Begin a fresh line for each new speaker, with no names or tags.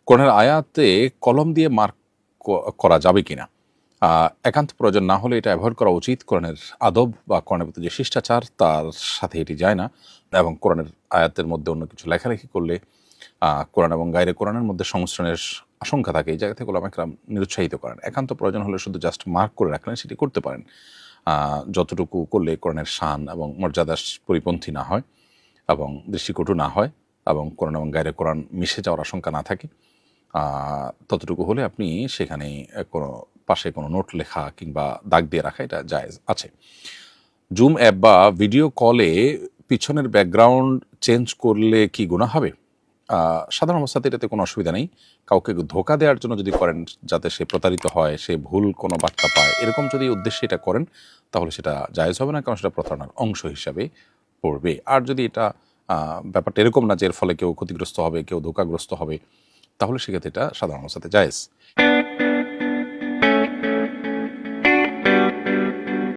কোরআনের আয়াতে কলম দিয়ে মার্ক করা যাবে কিনা, একান্ত প্রয়োজন না হলে এটা অ্যাভয়েড করা উচিত। কোরআনের আদব বা কোরআনের প্রতি যে শিষ্টাচার তার সাথে এটি যায় না, এবং কোরআনের আয়াতের মধ্যে অন্য কিছু লেখালেখি করলে কোরআন এবং গায়রে কোরআনের মধ্যে সংমিশ্রণের আশঙ্কা থাকে। এই জায়গা থেকে ওলামা কেরাম নিরুৎসাহিত করেন। একান্ত প্রয়োজন হলে শুধু জাস্ট মার্ক করে রাখলেন, সেটি করতে পারেন, যতটুকু করলে কোরআনের শান এবং মর্যাদার পরিপন্থী না হয় এবং দৃষ্টিকটু না হয় এবং কোরআন এবং গায়রে কোরআন মিশে যাওয়ার আশঙ্কা না থাকে, ততটুকু হলে আপনি সেখানে কোনো পাশে কোনো নোট লেখা কিংবা দাগ দিয়ে রাখা এটা জায়েজ আছে। জুম অ্যাপ বা ভিডিও কলে পিছনের ব্যাকগ্রাউন্ড চেঞ্জ করলে কি গুনাহ হবে? সাধারণ অবস্থাতে এটাতে কোনো অসুবিধা নেই। কাউকে ধোঁকা দেওয়ার জন্য যদি করেন, যাতে সে প্রতারিত হয়, সে ভুল কোনো বার্তা পায়, এরকম যদি উদ্দেশ্যে এটা করেন, তাহলে সেটা জায়েজ হবে না, কারণ সেটা প্রতারণার অংশ হিসাবে পড়বে। আর যদি এটা ব্যাপারটা এরকম না যে এর ফলে কেউ ক্ষতিগ্রস্ত হবে, কেউ ধোঁকাগ্রস্ত হবে, তাহলে সেক্ষেত্রে এটা সাধারণ অবস্থাতে জায়েজ।